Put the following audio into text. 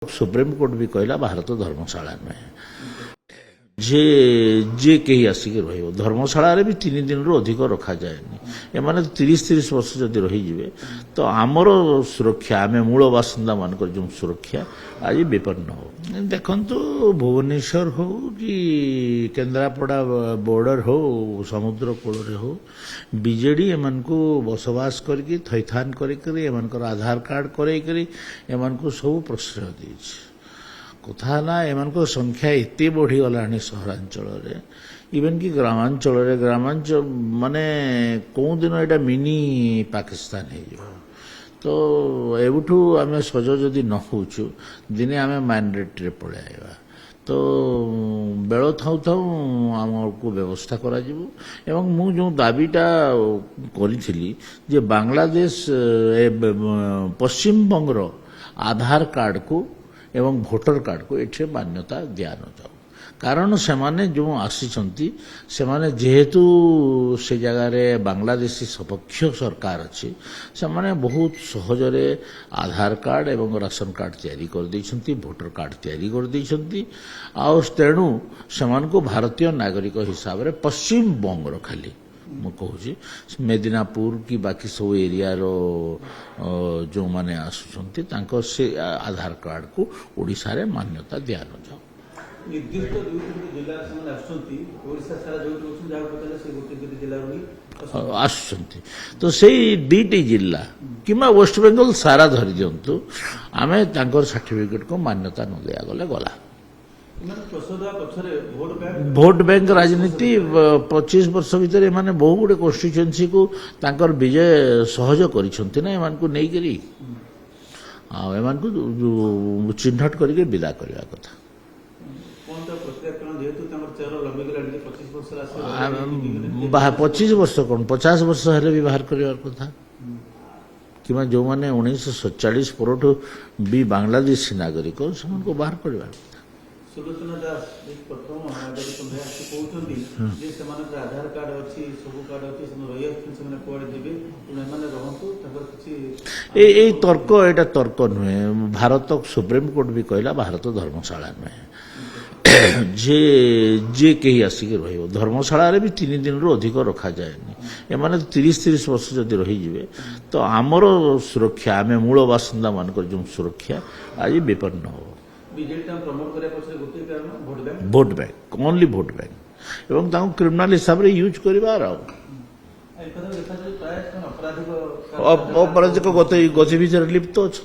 Supreme court भी कहला भारत धर्मशाला नुहे जे जे कहीं आसिक धर्मशाला भी 3 दिन रु अधिक रखा जाएनि एमाने 30-30 वर्ष जदि रही तो आमर सुरक्षा आम मूल बासिंदा मान जो सुरक्षा आज विपन्न हो देखु भुवनेश्वर हो कि केन्द्रापड़ा बॉर्डर हो समुद्र कूल हो बीजेडी एमान को बसवास करके थैथान कर आधार कार्ड कर सब प्रश्रय दी कथा ना एमान संख्या एत बढ़ीगला सहरांचल इवेन कि ग्रामांचल माने कौ दिन यहाँ मिनी पाकिस्तान हो तो एवठू आम सज जदि न हो दिने आम मैंडेटरी पलैया तो बेल थाऊ थाऊ आमको व्यवस्था करा एवं मु जो दाबीटा करी जे बांग्लादेश पश्चिम बंगर आधार कार्ड को एवं भोटर कार्ड को एठे मान्यता दिया न जाऊ कारण से माने जो आसी सेमाने जेहेतु से जगार बांग्लादेशी सपक्ष सरकार अच्छी से माने बहुत सहजरे आधार कार्ड एवं राशन कार्ड तैयारी कर देइछंती भोटर कार्ड तैयारी कर देइछंती आ तेणु सेमान को भारतीय नागरिक हिसाब रे पश्चिम बंगर खाली मु कहूँ मेदिनापुर कि बाकी सब एरिया रो जो माने आसुचंती तांको से आधार कार्ड को ओडिशा रे मान्यता दिया न जाऊ निर्दिष्ट जिला सारा जो आसुचंती तो सेई दीटी जिला किमा वेस्ट बेंगल सारा धरी दियंतु आमे तांकर सर्टिफिकेट को मान्यता न दिया गले गला भोट बैंक राजनीति 25 वर्ष भितर एमाने बहु गुडे कन्स्टिट्युएंसी को तांकर विजय सहज करिसंती ना एमान को नै करी आ एमान को चिन्हट करके विदा करबा कथा 25 वर्ष कौन 50 वर्ष हेले भी बाहर कर कथा कि जो मैंने 1947 पर भी बांग्लादेशी नागरिक से बाहर करवा सुलोचना दास प्रथम कहते आधार कार्ड अच्छी सब कार्ड अच्छी तर्क एटा तर्क नुहे भारत सुप्रीम कोर्ट भी कहला भारत धर्मशाला नुहे जे जे कहीं आसिक धर्मशाला भी 3 दिन रु अधिक रखा जाएनि एमाने 30-30 वर्ष जदि रही तो आमर सुरक्षा आम मूल बासिंदा मान जो सुरक्षा आज विपन्न हो vote bank only vote bank एवं क्रिमिनाल हिसाब रे यूज करिवार अपराधिक गतिविधि लिप्त अच्छा।